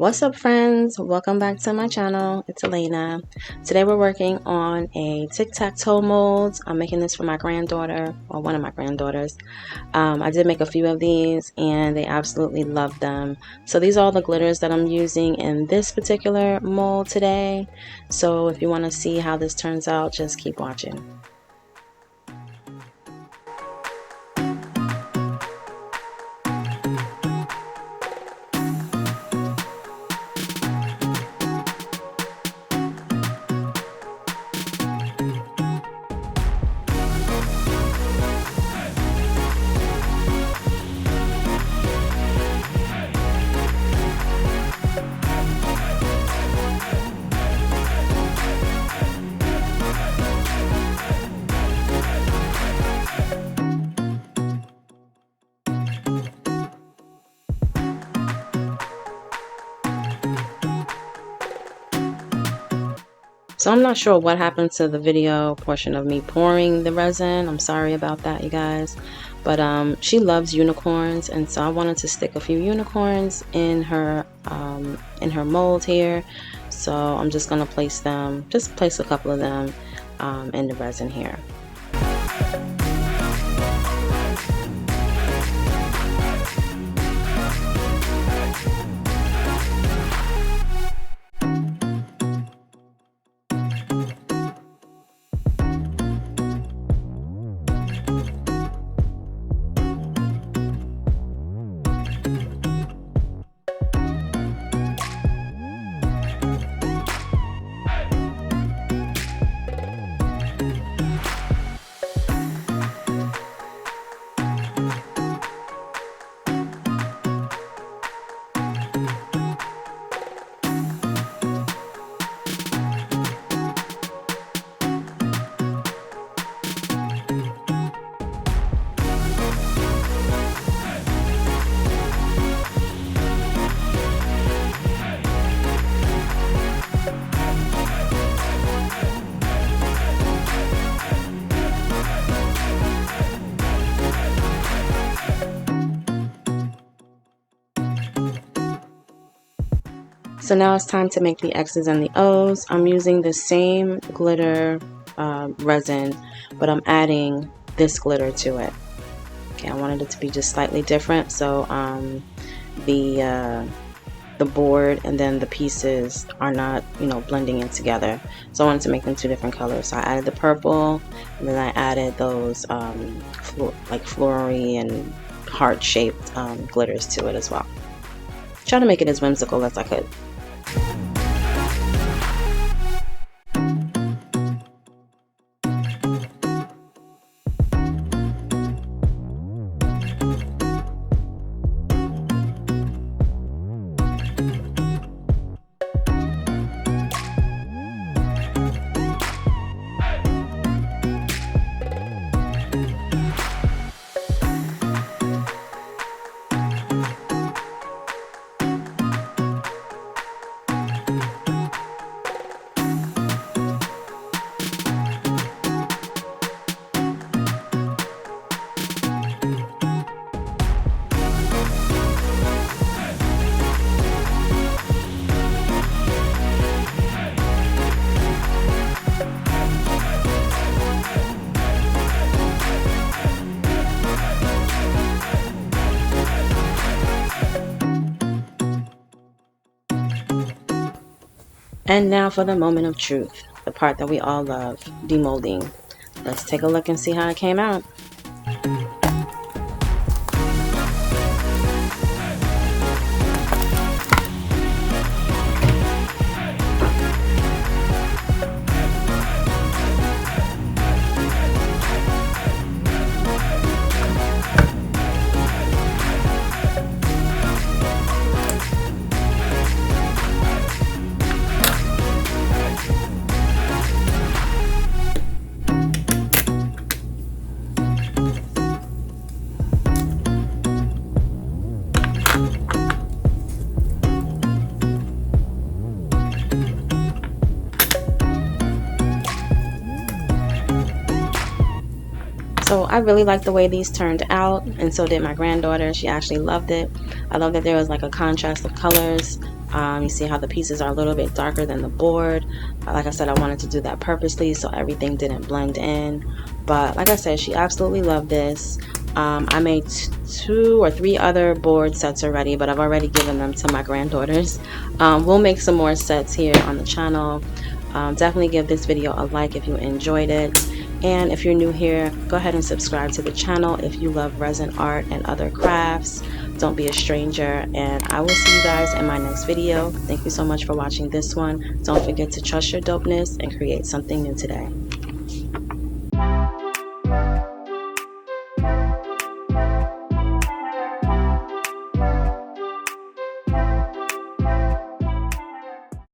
What's up, friends? Welcome back to my channel. It's Elena. Today we're working on a tic-tac-toe mold. I'm making this for my granddaughter, or one of my granddaughters. I did make a few of these and they absolutely love them. So these are all the glitters that I'm using in this particular mold today. So if you want to see how this turns out, just keep watching. So I'm not sure what happened to the video portion of me pouring the resin. I'm sorry about that, you guys. But she loves unicorns, and so I wanted to stick a few unicorns in her mold here. So I'm just gonna place a couple of them in the resin here. So now it's time to make the X's and the O's. I'm using the same glitter resin, but I'm adding this glitter to it. Okay, I wanted it to be just slightly different, so the board and then the pieces are not, blending in together. So I wanted to make them two different colors. So I added the purple, and then I added those like flowery and heart-shaped glitters to it as well. Trying to make it as whimsical as I could. And now for the moment of truth, the part that we all love, demolding. Let's take a look and see how it came out. So I really like the way these turned out, and so did my granddaughter. She actually loved it. I love that there was like a contrast of colors You see how the pieces are a little bit darker than the board. Like I said, I wanted to do that purposely so everything didn't blend in. But like I said, she absolutely loved this. I made 2 or 3 other board sets already, but I've already given them to my granddaughters. We'll make some more sets here on the channel. Definitely give this video a like if you enjoyed it. And if you're new here, go ahead and subscribe to the channel if you love resin art and other crafts. Don't be a stranger, and I will see you guys in my next video. Thank you so much for watching this one. Don't forget to trust your dopeness and create something new today.